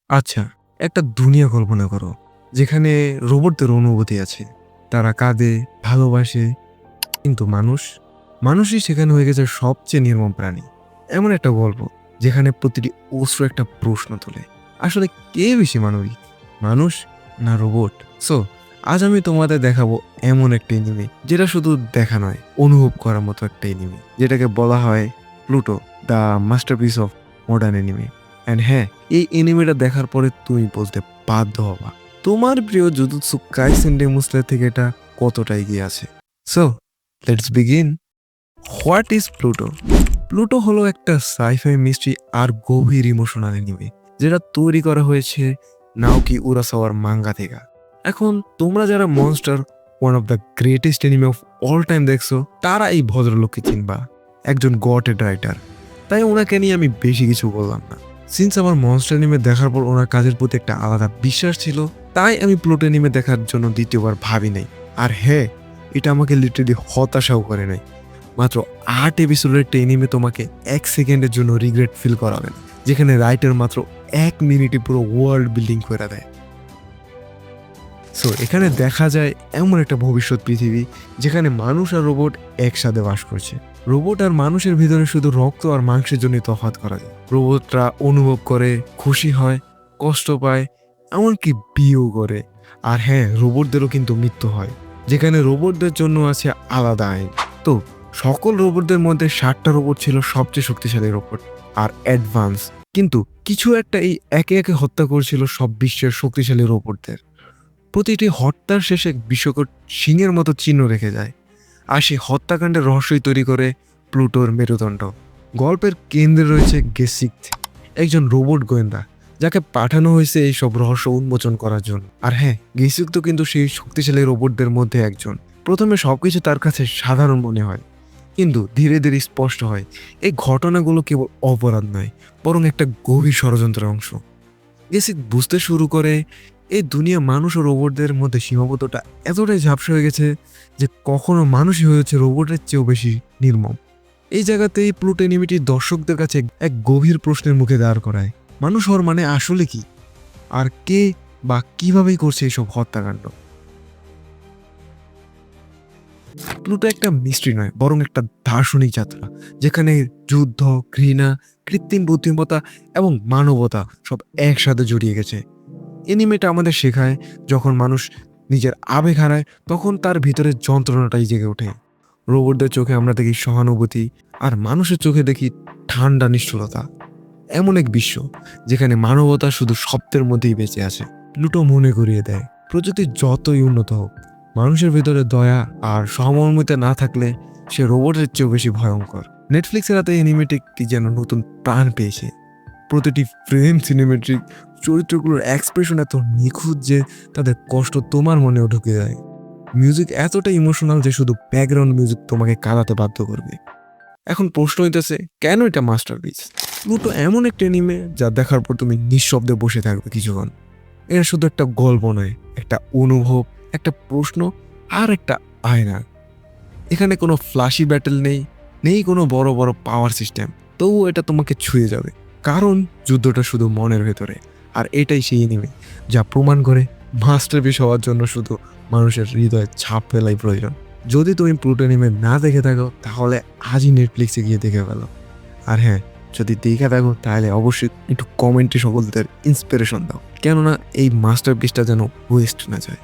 আচ্ছা, একটা দুনিয়া কল্পনা করো, যেখানে রোবটদের অনুভূতি আছে। তারা কাঁদে, ভালোবাসে, কিন্তু মানুষই সেখানে হয়ে গেছে সবচেয়ে নির্মম প্রাণী। এমন একটা গল্প, যেখানে প্রতিটি অশ্রু একটা প্রশ্ন তোলে। আসলে কে বেশি মানবিক? মানুষ না রোবট? সো, আজ আমি তোমাদের দেখাবো এমন একটা এনিমে, যেটা শুধু দেখা নয়, অনুভব করার মতো একটা এনিমে। যেটাকে বলা হয় Pluto, the masterpiece of modern anime. And হ্যাঁ, এই এনিমেটা দেখার পরে তুমি বলতে বাধ্য হবা, তোমার প্রিয় জুজুৎসু কাইসেন ডেমন স্লেয়ার থেকে এটা কতটা এগিয়ে আছে। So, let's begin. What is Pluto? Pluto হলো একটা সাইফাই মিস্ট্রি আর গভীর ইমোশনাল এনিমে, যেটা তৈরি করা হয়েছে নাওকি উরাসাওয়ার মাঙ্গা থেকে। এখন তোমরা যারা monster, one of the greatest anime of all time দেখছো, তারা এই ভদ্রলোককে চিনবা। একজন গটেড রাইটার, তাই ওনাকে নিয়ে আমি বেশি কিছু বললাম না। সিন্স আমার মনস্টার এনিমে দেখার পর ওনার কাজের প্রতি একটা আলাদা বিশ্বাস ছিল, তাই আমি প্লুটো এনিমে দেখার জন্য দ্বিতীয়বার ভাবি নাই। আর হ্যাঁ, এটা আমাকে লিটারেলি হতাশাও করে নাই। মাত্র ৮ এপিসোডের একটা এনিমে তোমাকে ১ সেকেন্ডের জন্য রিগ্রেট ফিল করাবে না, যেখানে রাইটার মাত্র ১ মিনিটে পুরো ওয়ার্ল্ড বিল্ডিং করে দেয়। সো এখানে দেখা যায় এমন একটা ভবিষ্যৎ পৃথিবী, যেখানে মানুষ আর রোবট একসাথে বাস করছে। রোবট আর মানুষের ভিতরে শুধু রক্ত আর মাংসের জন্য তফাৎ করা যায়। রোবটরা অনুভব করে, খুশি হয়, কষ্ট পায়, এমনকি বিয়েও করে। আর হ্যাঁ, রোবটদেরও কিন্তু মৃত্যু হয়, যেখানে রোবটদের জন্য আছে আলাদা আইন। তো সকল রোবটদের মধ্যে 60টা রোবট ছিল সবচেয়ে শক্তিশালী রোবট আর অ্যাডভান্স, কিন্তু কিছু একটা এই একে একে হত্যা করছিল সব বিশ্বের শক্তিশালী রোবটদের। প্রতিটি হত্যার শেষে বিশ্বকোট সিংহের মতো চিহ্ন রেখে যায়, আর সেই হত্যাকাণ্ডের রহস্যই তৈরি করে প্লুটোর মেরুদণ্ড। গল্পের কেন্দ্রে রয়েছে গেসিক, একজন রোবট গোয়েন্দা, যাকে পাঠানো হয়েছে এই সব রহস্য উন্মোচন করার জন্য। আর হ্যাঁ, গেসিক তো কিন্তু সেই শক্তিশালী রোবটদের মধ্যে একজন। প্রথমে সবকিছু তার কাছে সাধারণ মনে হয়, কিন্তু ধীরে ধীরে স্পষ্ট হয় এই ঘটনাগুলো কেবল অপরাধ নয়, বরং একটা গভীর ষড়যন্ত্রের অংশ। গেসিক বুঝতে শুরু করে এই দুনিয়া মানুষ ও রোবটদের মধ্যে সীমাবদ্ধতা এতটাই ঝাপসা হয়ে গেছে যে কখনো মানুষই হয়েছে রোবটের চেয়েও বেশি নির্মম। এই জায়গাতেই প্লুটো এনিমিটি দর্শকদের কাছে এক গভীর প্রশ্নের মুখে দাঁড় করায়, মানুষ হওয়ার মানে আসলে কি, আর কে বা কিভাবেই করছে এইসব হত্যাকাণ্ড। প্লুটো একটা মিস্ট্রি নয়, বরং একটা দার্শনিক যাত্রা, যেখানে যুদ্ধ, ঘৃণা, কৃত্রিম বুদ্ধিমত্তা এবং মানবতা সব একসাথে জড়িয়ে গেছে। এনিমেটা আমাদের শেখায়, যখন মানুষ নিজের আবেগ হারায়, তখন তার ভিতরে যন্ত্রণাটাই জেগে ওঠে। রোবটদের চোখে আমরা দেখি সহানুভূতি, আর মানুষের চোখে দেখি ঠান্ডা নিষ্ঠুরতা। এমন এক বিশ্ব, যেখানে মানবতা শুধু শব্দের মধ্যেই বেঁচে আছে। প্লুটো মনে করিয়ে দেয়, প্রযুক্তি যতই উন্নত হোক, মানুষের ভিতরে দয়া আর সহমর্মিতা না থাকলে সে রোবটের চেয়েও বেশি ভয়ঙ্কর। নেটফ্লিক্সের হাতে এনিমেটিকটি যেন নতুন প্রাণ পেয়েছে। প্রতিটি ফ্রেম সিনেমেট্রিক, চরিত্রগুলোর এক্সপ্রেশন এত নিখুঁত যে তাদের কষ্ট তোমার মনেও ঢুকে যায়। মিউজিক এতটা ইমোশনাল যে শুধু ব্যাকগ্রাউন্ড মিউজিক তোমাকে কাঁদাতে বাধ্য করবে। এখন প্রশ্ন হইতেছে, কেন এটা মাস্টারপিস? প্লুটো এমন একটা এনিমে যা দেখার পর তুমি নিঃশব্দে বসে থাকবে কিছুক্ষণ। এটা শুধু একটা গল্প নয়, একটা অনুভব, একটা প্রশ্ন, আর একটা আয়না। এখানে কোনো ফ্লাশি ব্যাটেল নেই, নেই কোনো বড় বড় পাওয়ার সিস্টেম, তবুও এটা তোমাকে ছুঁয়ে যাবে, কারণ যুদ্ধটা শুধু মনের ভেতরে। আর এটাই সেই এনিমে যা প্রমাণ করে মাস্টারপিস হওয়ার জন্য শুধু মানুষের হৃদয়ে ছাপ ফেলাই প্রয়োজন। যদি তুমি প্লুটো এনিমে না দেখে থাকো, তাহলে আজই নেটফ্লিক্সে গিয়ে দেখে ফেলো। আর হ্যাঁ, যদি দেখে থাকো তাহলে অবশ্যই একটু কমেন্টে সকলদের ইন্সপিরেশন দাও, কেননা এই মাস্টারপিসটা যেন ওয়েস্ট না যায়।